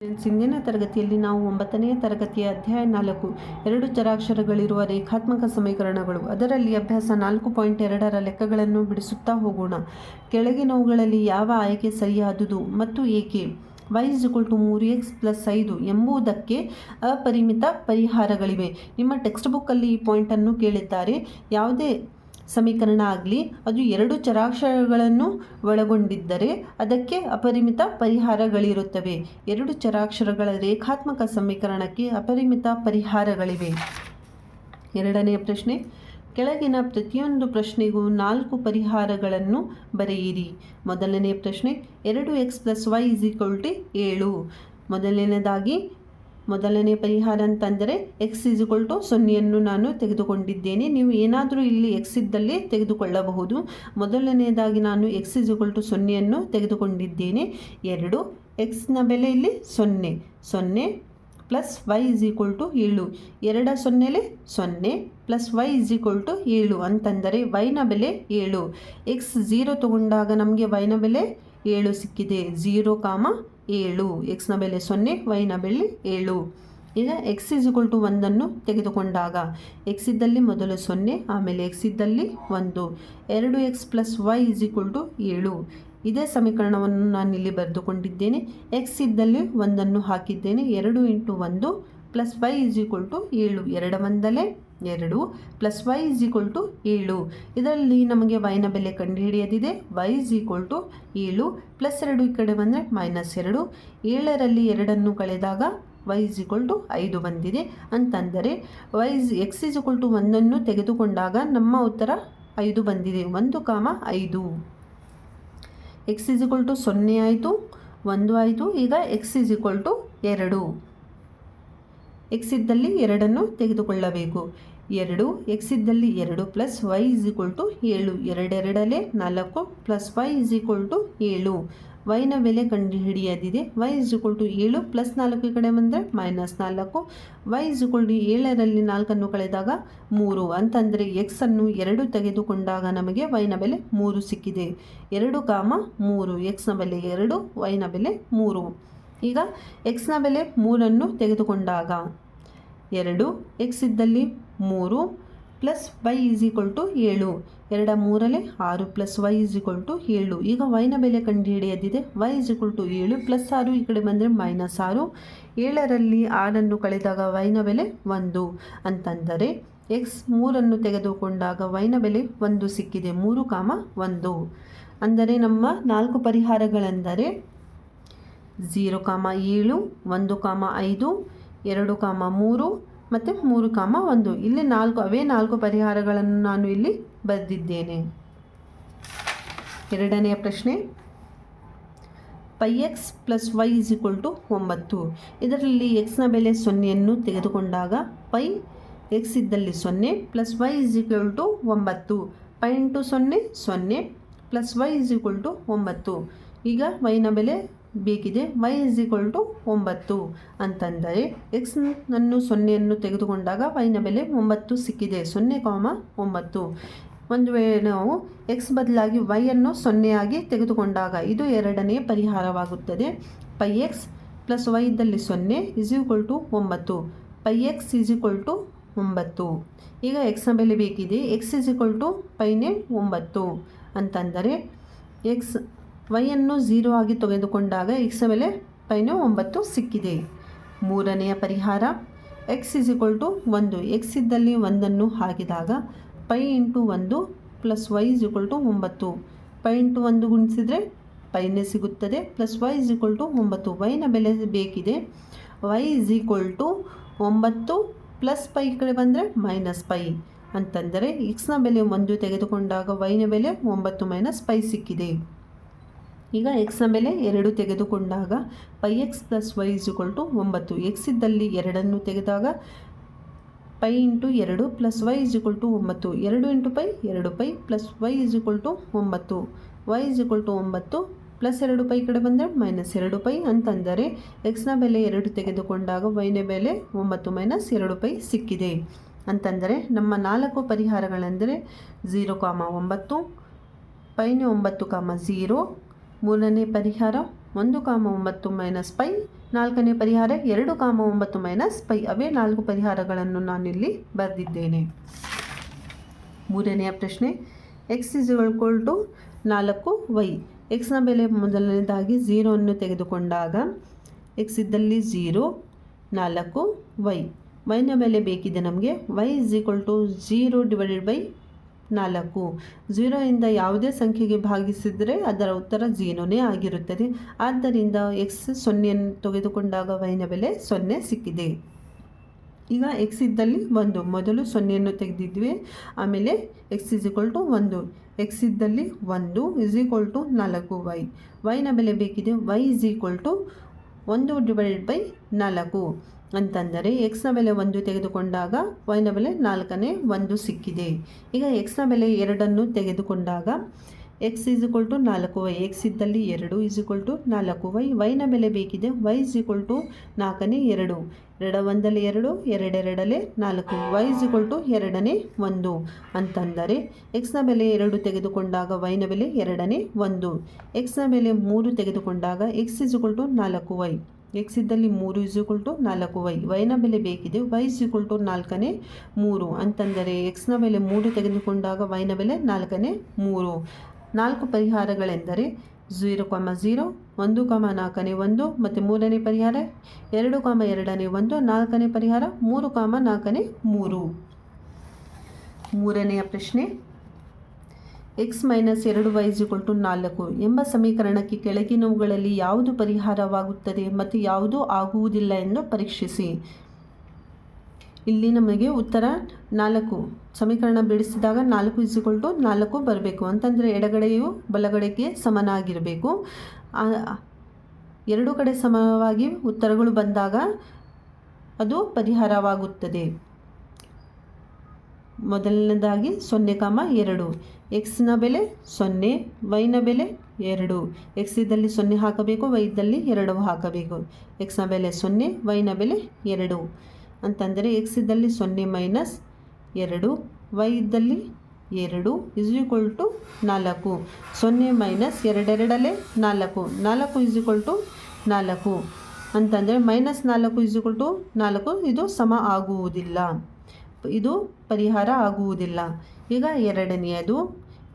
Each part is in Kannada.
ಇಂದಿನ ತರಗತಿಯಲ್ಲಿ ನಾವು 9ನೇ ತರಗತಿಯ ಅಧ್ಯಾಯ 4 ಎರಡು ಚರಾಕ್ಷರಗಳಿರುವ ರೇಖಾತ್ಮಕ ಸಮೀಕರಣಗಳು ಅದರಲ್ಲಿ ಅಭ್ಯಾಸ 4.2ರ ಲೆಕ್ಕಗಳನ್ನು ಬಿಡಿಸುತ್ತಾ ಹೋಗೋಣ. ಕೆಳಗಿನವುಗಳಲ್ಲಿ ಯಾವ ಆಯ್ಕೆ ಸರಿಯಾದುದು ಮತ್ತು ಏಕೆ? y = 3x + 5 ಎಂಬುದಕ್ಕೆ ಅಪರಿಮಿತ ಪರಿಹಾರಗಳಿವೆ. ನಿಮ್ಮ ಟೆಕ್ಸ್ಟ್ ಬುಕ್ಕಲ್ಲಿ ಈ ಪಾಯಿಂಟನ್ನು ಕೇಳಿದ್ದಾರೆ. ಯಾವುದೇ ಸಮೀಕರಣ ಆಗಲಿ ಅದು ಎರಡು ಚರಾಕ್ಷರಗಳನ್ನು ಒಳಗೊಂಡಿದ್ದರೆ ಅದಕ್ಕೆ ಅಪರಿಮಿತ ಪರಿಹಾರಗಳಿರುತ್ತವೆ. ಎರಡು ಚರಾಕ್ಷರಗಳ ರೇಖಾತ್ಮಕ ಸಮೀಕರಣಕ್ಕೆ ಅಪರಿಮಿತ ಪರಿಹಾರಗಳಿವೆ. ಎರಡನೆಯ ಪ್ರಶ್ನೆ, ಕೆಳಗಿನ ಪ್ರತಿಯೊಂದು ಪ್ರಶ್ನೆಗೂ 4 ಪರಿಹಾರಗಳನ್ನು ಬರೆಯಿರಿ. ಮೊದಲನೆಯ ಪ್ರಶ್ನೆ, 2x + y = 7. ಮೊದಲನೇ ಪರಿಹಾರ ಅಂತಂದರೆ x = 0 ನಾನು ತೆಗೆದುಕೊಂಡಿದ್ದೇನೆ. ನೀವು ಏನಾದರೂ ಇಲ್ಲಿ x ಇದ್ದಲ್ಲಿ ತೆಗೆದುಕೊಳ್ಳಬಹುದು. ಮೊದಲನೆಯದಾಗಿ ನಾನು x = 0 ತೆಗೆದುಕೊಂಡಿದ್ದೇನೆ. 2 x ಬೆಲೆ ಇಲ್ಲಿ 0 + y = 7. 2 0 + y = 7 ಅಂತಂದರೆ y ಬೆಲೆ 7. x 0 ತಗೊಂಡಾಗ ನಮಗೆ y ಬೆಲೆ 7 ಸಿಕ್ಕಿದೆ. 0, 7. x ಬೆಲೆ 0, y ಬೆಲೆ 7. ಈಗ x = 1 ತೆಗೆದುಕೊಂಡಾಗ x ಇದ್ದಲ್ಲಿ ಮೊದಲು 0, ಆಮೇಲೆ x ಇದ್ದಲ್ಲಿ 1. 2x + y = 7. ಇದೇ ಸಮೀಕರಣವನ್ನು ನಾನು ಇಲ್ಲಿ ಬರೆದುಕೊಂಡಿದ್ದೇನೆ. x ಇದ್ದಲ್ಲಿ 1 ಹಾಕಿದ್ದೇನೆ. 2 × 1 + y = 7. 2 1 2 + y = 7. ಇದರಲ್ಲಿ ನಮಗೆ y ಬೆಲೆ ಕಂಡುಹಿಡಿಯದಿದೆ. y = 7 +2 ಈ ಕಡೆ ಬಂದರೆ -2. 7ರಲ್ಲಿ 2 ಕಳೆದಾಗ y = 5 ಬಂದಿದೆ. ಅಂತಂದರೆ x = 1 ತೆಗೆದುಕೊಂಡಾಗ ನಮ್ಮ ಉತ್ತರ 5 ಬಂದಿದೆ. 1, 5. x = 0 ಆಯಿತು, 1 ಆಯಿತು. ಈಗ x = 2. x ಇದ್ದಲ್ಲಿ 2 ತೆಗೆದುಕೊಳ್ಳಬೇಕು. 2 x ಇದ್ದಲ್ಲಿ 2 + y = 7. 2 2 4 + y = 7. y ಬೆಲೆ ಕಂಡುಹಿಡಿಯದಿದೆ. y = 7 +4 ಈ ಕಡೆ ಬಂದರೆ -4. y = 7ರಲ್ಲಿ 4 ಕಳೆದಾಗ 3 ಅಂತಂದರೆ x ಅನ್ನು 2 ತೆಗೆದುಕೊಂಡಾಗ ನಮಗೆ y ಬೆಲೆ 3 ಸಿಕ್ಕಿದೆ. 2, 3. x ಬೆಲೆ 2, y ಬೆಲೆ 3. ಈಗ x ಬೆಲೆ 3 ತೆಗೆದುಕೊಂಡಾಗ 2 x ಇದ್ದಲ್ಲಿ 3 + y = 7. 2 3 6 + y = 7. ಈಗ y ಬೆಲೆ ಕಂಡುಹಿಡಿಯದಿದೆ. y = 7 +6 ಈ ಕಡೆ ಬಂದರೆ -6. 7ರಲ್ಲಿ 6 ಕಳೆದಾಗ y ಬೆಲೆ 1 ಅಂತಂದರೆ x 3 ತೆಗೆದುಕೊಂಡಾಗ y ಬೆಲೆ 1 ಸಿಕ್ಕಿದೆ. 3, 1. ಅಂದರೆ ನಮ್ಮ 4 ಪರಿಹಾರಗಳೆಂದರೆ 0, 7, 1, 5, 2, 3 ಮತ್ತು 3, 1. ಇಲ್ಲಿ 4 ಪರಿಹಾರಗಳನ್ನು ನಾನು ಇಲ್ಲಿ ಬರೆದಿದ್ದೇನೆ. ಎರಡನೆಯ ಪ್ರಶ್ನೆ, πx + y = 9. ಇದರಲ್ಲಿ x ಬೆಲೆ 0 ತೆಗೆದುಕೊಂಡಾಗ π x ಇದ್ದಲ್ಲಿ 0 + y = 9. π × 0 0 + y = 9. ಈಗ y ಬೆಲೆ ಬೇಕಿದೆ. y = 9 ಅಂತಂದರೆ x ಅನ್ನು 0 ತೆಗೆದುಕೊಂಡಾಗ y ಬೆಲೆ 9 ಸಿಕ್ಕಿದೆ. 0, 9. ಒಂದು ವೇಳೆ ನಾವು x ಬದಲಾಗಿ y ಅನ್ನು 0 ಆಗಿ ತೆಗೆದುಕೊಂಡಾಗ ಇದು ಎರಡನೆಯ ಪರಿಹಾರವಾಗುತ್ತದೆ. πx + y ಇದ್ದಲ್ಲಿ 0 = 9. πx = 9. ಈಗ x ಬೆಲೆ ಬೇಕಿದೆ. x = π 9 ಅಂತಂದರೆ y ಅನ್ನು 0 ಆಗಿ ತೆಗೆದುಕೊಂಡಾಗ x ಬೆಲೆ π 9 ಸಿಕ್ಕಿದೆ. ಮೂರನೆಯ ಪರಿಹಾರ, x = 1. x ಇದ್ದಲ್ಲಿ 1 ಹಾಕಿದಾಗ π × 1 + y = 9. π × 1 ಗುಣಿಸಿದರೆ π ಸಿಗುತ್ತದೆ. +y = 9. y ಬೆಲೆ ಬೇಕಿದೆ. y = 9 + π ಈ ಕಡೆ ಬಂದರೆ -π ಅಂತಂದರೆ x ಬೆಲೆ 1 ತೆಗೆದುಕೊಂಡಾಗ y ಬೆಲೆ 9 - π ಸಿಕ್ಕಿದೆ. ಈಗ x ಬೆಲೆ 2 ತೆಗೆದುಕೊಂಡಾಗ πx + y = 9. x ಇದ್ದಲ್ಲಿ 2 ತೆಗೆದಾಗ π × 2 + y = 9. 2 × π 2π + y = 9. y = 9 +2π ಈ ಕಡೆ ಬಂದರೆ -2π ಅಂತಂದರೆ x ಬೆಲೆ 2 ತೆಗೆದುಕೊಂಡಾಗ y ಬೆಲೆ 9 - 2π ಸಿಕ್ಕಿದೆ. ಅಂತಂದರೆ ನಮ್ಮ 4 ಪರಿಹಾರಗಳೆಂದರೆ 0, 9, π 9, 0. ಮೂರನೇ ಪರಿಹಾರ 1, 9 - π ನಾಲ್ಕನೇ ಪರಿಹಾರ 2,9 ಮೈನಸ್ ಪೈ. ಅವೇ 4 ಪರಿಹಾರಗಳನ್ನು ನಾನಿಲ್ಲಿ ಬರೆದಿದ್ದೇನೆ. ಮೂರನೆಯ ಪ್ರಶ್ನೆ, X is equal to 4y. ಎಕ್ಸ್ನ ಬೆಲೆ ಮೊದಲನೇದಾಗಿ 0 ಅನ್ನು ತೆಗೆದುಕೊಂಡಾಗ ಎಕ್ಸ್ ಇದ್ದಲ್ಲಿ 0, 4y. ವೈನ ಬೆಲೆ ಬೇಕಿದೆ ನಮಗೆ. y is equal to 0 divided by 4. 0 ಇಂದ ಯಾವುದೇ ಸಂಖ್ಯೆಗೆ ಭಾಗಿಸಿದರೆ ಅದರ ಉತ್ತರ 0ನೇ ಆಗಿರುತ್ತದೆ. ಆದ್ದರಿಂದ ಎಕ್ಸ್ 0 ತೆಗೆದುಕೊಂಡಾಗ ವೈನ ಬೆಲೆ 0 ಸಿಕ್ಕಿದೆ. ಈಗ ಎಕ್ಸ್ ಇದ್ದಲ್ಲಿ 1, ಮೊದಲು 0 ತೆಗೆದಿದ್ವಿ. ಆಮೇಲೆ x is equal to 1. X ಇದ್ದಲ್ಲಿ 1 ಇಸ್ ಈಕ್ವಲ್ ಟು 4y. ವೈನ ಬೆಲೆ ಬೇಕಿದೆ. y is equal to 1 divided by 4 ಅಂತಂದರೆ ಎಕ್ಸ್ನ ಬೆಲೆ 1 ತೆಗೆದುಕೊಂಡಾಗ ವೈನ ಬೆಲೆ 4ನೇ 1 ಸಿಕ್ಕಿದೆ. ಈಗ ಎಕ್ಸ್ನ ಬೆಲೆ 2 ತೆಗೆದುಕೊಂಡಾಗ x is equal to 4y. X ಇದ್ದಲ್ಲಿ 2 ಇಸ್ ಈಕ್ವಲ್ ಟು 4y. ವೈನ ಬೆಲೆ ಬೇಕಿದೆ. y ಇಸ್ ಈಕ್ವಲ್ ಟು 4ನೇ 2. 2 1ಲ್ಲಿ 2, 2 2ಲ್ಲಿ 4. y ಇಸ್ ಈಕ್ವಲ್ ಟು 2ನೇ 1 ಅಂತಂದರೆ ಎಕ್ಸ್ನ ಬೆಲೆ 2 ತೆಗೆದುಕೊಂಡಾಗ ವೈನ ಬೆಲೆ 2ನೇ 1. ಎಕ್ಸ್ನ ಬೆಲೆ 3 ತೆಗೆದುಕೊಂಡಾಗ x is equal to 4y. X ಇದ್ದಲ್ಲಿ 3 ಇಸ್ ಈಕ್ವಲ್ ಟು 4y. ವೈನ ಬೆಲೆ ಬೇಕಿದೆ. y ಇಸ್ ಈಕ್ವಲ್ ಟು 4ನೇ 3 ಅಂತಂದರೆ ಎಕ್ಸ್ನ ಬೆಲೆ 3 ತೆಗೆದುಕೊಂಡಾಗ ವೈನ ಬೆಲೆ 4ನೇ 3. 4 ಪರಿಹಾರಗಳೆಂದರೆ 0, 0, 1, 4ನೇ 1 ಮತ್ತು ಮೂರನೇ ಪರಿಹಾರ 2, 2ನೇ 1. ನಾಲ್ಕನೇ ಪರಿಹಾರ 3, 4ನೇ 3. ಮೂರನೆಯ ಪ್ರಶ್ನೆ, x minus 2y is equal to 4 ಎಂಬ ಸಮೀಕರಣಕ್ಕೆ ಕೆಳಗಿನವುಗಳಲ್ಲಿ ಯಾವುದು ಪರಿಹಾರವಾಗುತ್ತದೆ ಮತ್ತು ಯಾವುದು ಆಗುವುದಿಲ್ಲ ಎಂದು ಪರೀಕ್ಷಿಸಿ. ಇಲ್ಲಿ ನಮಗೆ ಉತ್ತರ 4 ಸಮೀಕರಣ ಬಿಡಿಸಿದಾಗ 4 ಇಸ್ ಈಕ್ವಲ್ ಟು 4 ಬರಬೇಕು. ಅಂತಂದರೆ ಎಡಗಡೆಯು ಬಲಗಡೆಗೆ ಸಮನಾಗಿರಬೇಕು. ಎರಡು ಕಡೆ ಸಮವಾಗಿ ಉತ್ತರಗಳು ಬಂದಾಗ ಅದು ಪರಿಹಾರವಾಗುತ್ತದೆ. ಮೊದಲನೇದಾಗಿ 0, 2. ಎಕ್ಸ್ನ ಬೆಲೆ 0, ವೈನ ಬೆಲೆ 2. ಎಕ್ಸ್ ಇದ್ದಲ್ಲಿ 0 ಹಾಕಬೇಕು, ವೈ ಇದ್ದಲ್ಲಿ 2 ಹಾಕಬೇಕು. ಎಕ್ಸ್ನ ಬೆಲೆ 0, ವೈನ ಬೆಲೆ 2 ಅಂತಂದರೆ ಎಕ್ಸ್ ಇದ್ದಲ್ಲಿ 0 ಮೈನಸ್ 2, ವೈ ಇದ್ದಲ್ಲಿ 2 ಇಸ್ ಈಕ್ವಲ್ ಟು 4. 0 ಮೈನಸ್ 2 2ಲ್ಲೇ 4, 4 ಇಸ್ ಈಕ್ವಲ್ ಟು 4 ಅಂತಂದರೆ ಮೈನಸ್ 4 ಇಸ್ ಈಕ್ವಲ್ ಟು 4. ಇದು ಸಮ ಆಗುವುದಿಲ್ಲ, ಇದು ಪರಿಹಾರ ಆಗುವುದಿಲ್ಲ. ಈಗ ಎರಡನೆಯದು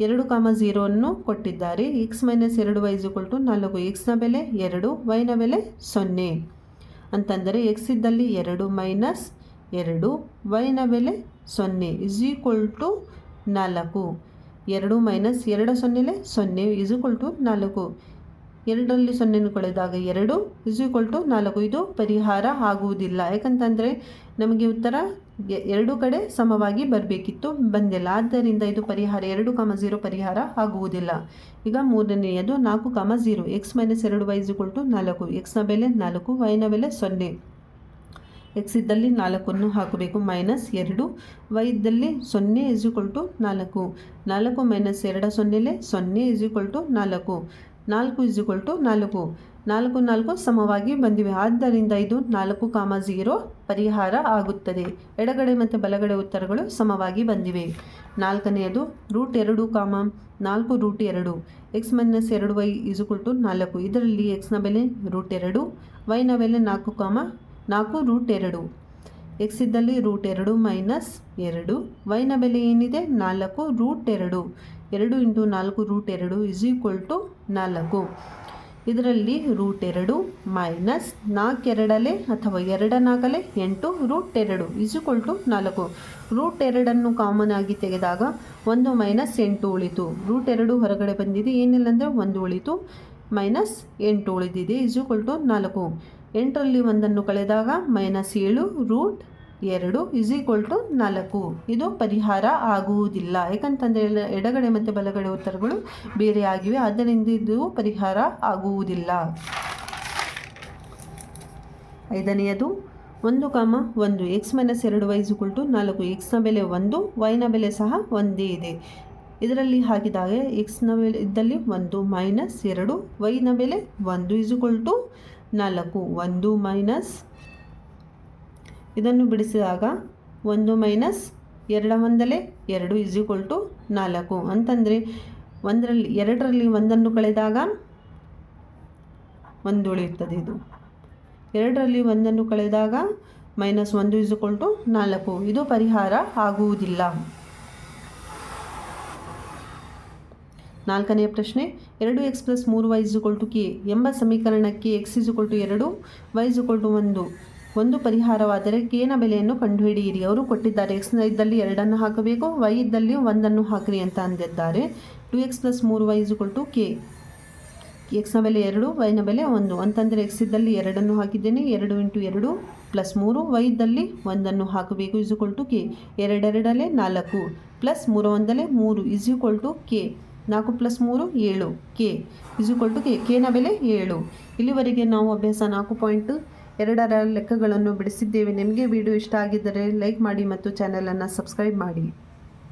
2, 0 ಅನ್ನು ಕೊಟ್ಟಿದ್ದಾರೆ. X minus 2y is equal to 4. ಎಕ್ಸ್ನ ಬೆಲೆ 2, ವೈನ ಬೆಲೆ 0 ಅಂತಂದರೆ ಎಕ್ಸ್ ಇದ್ದಲ್ಲಿ 2 ಮೈನಸ್ 2, ವೈನ ಬೆಲೆ 0 ಇಸ್ ಈಕ್ವಲ್ ಟು 4. 2 ಮೈನಸ್ 2 0ಲ್ಲೇ 0 ಇಸ್ ಈಕ್ವಲ್ ಟು 4. 2ರಲ್ಲಿ 0 ಕಳೆದಾಗ 2 ಇಸ್ ಈಕ್ವಲ್ ಟು 4. ಇದು ಪರಿಹಾರ ಆಗುವುದಿಲ್ಲ. ಯಾಕಂತಂದರೆ ನಮಗೆ ಉತ್ತರ ಎರಡು ಕಡೆ ಸಮವಾಗಿ ಬರಬೇಕಿತ್ತು, ಬಂದಿಲ್ಲ. ಆದ್ದರಿಂದ ಇದು ಪರಿಹಾರ 2, 0 ಪರಿಹಾರ ಆಗುವುದಿಲ್ಲ. ಈಗ ಮೂರನೆಯದು 4, 0. X minus 2y is equal to 4. ಎಕ್ಸ್ನ ಬೆಲೆ 4, ವೈನ ಬೆಲೆ 0. ಎಕ್ಸ್ ಇದ್ದಲ್ಲಿ 4 ಹಾಕಬೇಕು ಮೈನಸ್ 2, ವೈ ಇದ್ದಲ್ಲಿ 0 ಇಸ್ ಈಕ್ವಲ್ ಟು 4. 4 ಮೈನಸ್ 2 0ಲ್ಲೇ 0 is equal to 4. 4 is equal to 4. 4, 4 ಸಮವಾಗಿ ಬಂದಿವೆ. ಆದ್ದರಿಂದ ಇದು 4, 0 ಪರಿಹಾರ ಆಗುತ್ತದೆ. ಎಡಗಡೆ ಮತ್ತು ಬಲಗಡೆ ಉತ್ತರಗಳು ಸಮವಾಗಿ ಬಂದಿವೆ. ನಾಲ್ಕನೆಯದು √2, 4 √2. X minus 2y is equal to 4. ಇದರಲ್ಲಿ ಎಕ್ಸ್ನ ಬೆಲೆ √2, ವೈನ ಬೆಲೆ 4, 4 √2. ಎಕ್ಸ್ ಇದ್ದಲ್ಲಿ √2 ಮೈನಸ್ 2, ವೈನ ಬೆಲೆ ಏನಿದೆ 4 √2. 2 × 4 √2 ಇಸ್ ಈಕ್ವಲ್ ಟು 4. ಇದರಲ್ಲಿ √2 ಮೈನಸ್ 4 2ಲ್ಲೇ ಅಥವಾ 2 4ಲ್ಲೇ 8 √2 ಇಸ್ ಈಕ್ವಲ್ ಟು 4. √2 ಕಾಮನ್ ಆಗಿ ತೆಗೆದಾಗ 1 ಮೈನಸ್ 8 ಉಳಿತು. √2 ಹೊರಗಡೆ ಬಂದಿದೆ, ಏನಿಲ್ಲ ಅಂದರೆ 1 ಉಳಿತು, ಮೈನಸ್ 8 ಉಳಿದಿದೆ ಇಸ್ ಈಕ್ವಲ್ ಟು 4. 8ರಲ್ಲಿ 1 ಕಳೆದಾಗ ಮೈನಸ್ 7 √2 ಇಸ್ ಈಕ್ವಲ್ ಟು 4. ಇದು ಪರಿಹಾರ ಆಗುವುದಿಲ್ಲ. ಯಾಕಂತಂದರೆ ಎಡಗಡೆ ಮತ್ತು ಬಲಗಡೆ ಉತ್ತರಗಳು ಬೇರೆ ಆಗಿವೆ, ಆದ್ದರಿಂದ ಇದು ಪರಿಹಾರ ಆಗುವುದಿಲ್ಲ. ಐದನೆಯದು 1, 1. X minus 2y is equal to 4. ಎಕ್ಸ್ನ ಬೆಲೆ 1, ವೈನ ಬೆಲೆ ಸಹ ಒಂದೇ ಇದೆ. ಇದರಲ್ಲಿ ಹಾಕಿದಾಗ ಎಕ್ಸ್ನ ಬೆಲೆ ಇದ್ದಲ್ಲಿ 1 ಮೈನಸ್ 2, ವೈನ ಬೆಲೆ 1 ಇಸ್ ಈಕ್ವಲ್ ಟು 4. 1 ಮೈನಸ್ ಇದನ್ನು ಬಿಡಿಸಿದಾಗ 1 ಮೈನಸ್ 2 1ಲ್ಲೇ 2 ಇಸ್ ಈಕ್ವಲ್ ಟು 4. ಅಂತಂದರೆ 2ರಲ್ಲಿ 1 ಕಳೆದಾಗ 1 ಉಳಿಯುತ್ತದೆ. ಇದು 2ರಲ್ಲಿ 1 ಕಳೆದಾಗ -1 = 4. ಇದು ಪರಿಹಾರ ಆಗುವುದಿಲ್ಲ. 4ನೇ ಪ್ರಶ್ನೆ, 2x + 3y = k ಎಂಬ ಸಮೀಕರಣಕ್ಕೆ x = 2 y = 1 ಒಂದು ಪರಿಹಾರವಾದರೆ k ನ ಬೆಲೆಯನ್ನು ಕಂಡುಹಿಡಿಯಿರಿ. ಅವರು ಕೊಟ್ಟಿದ್ದಾರೆ x ಇದ್ದಲ್ಲಿ 2 ಹಾಕಬೇಕು, y ಇದ್ದಲ್ಲಿ 1 ಹಾಕಿರಿ ಅಂತ ಅಂದಿದ್ದಾರೆ. 2x + 3y = k. x ನ ಬೆಲೆ 2, y ನ ಬೆಲೆ 1 ಅಂತಂದರೆ x ಇದ್ದಲ್ಲಿ 2 ಹಾಕಿದ್ದೇನೆ. 2 × 2 + 3, y ಇದ್ದಲ್ಲಿ 1 ಹಾಕಬೇಕು = k. 2 2 4 + 3 1 3 k. 4 + 3 7 k = k. k ನ ಬೆಲೆ 7. ಇಲ್ಲಿವರೆಗೆ ನಾವು ಅಭ್ಯಾಸ 4.2ರ ಲೆಕ್ಕಗಳನ್ನು ಬಿಡಿಸಿದ್ದೇವೆ. ನಿಮಗೆ ವಿಡಿಯೋ ಇಷ್ಟ ಆಗಿದ್ದರೆ ಲೈಕ್ ಮಾಡಿ ಮತ್ತು ಚಾನಲನ್ನು ಸಬ್ಸ್ಕ್ರೈಬ್ ಮಾಡಿ.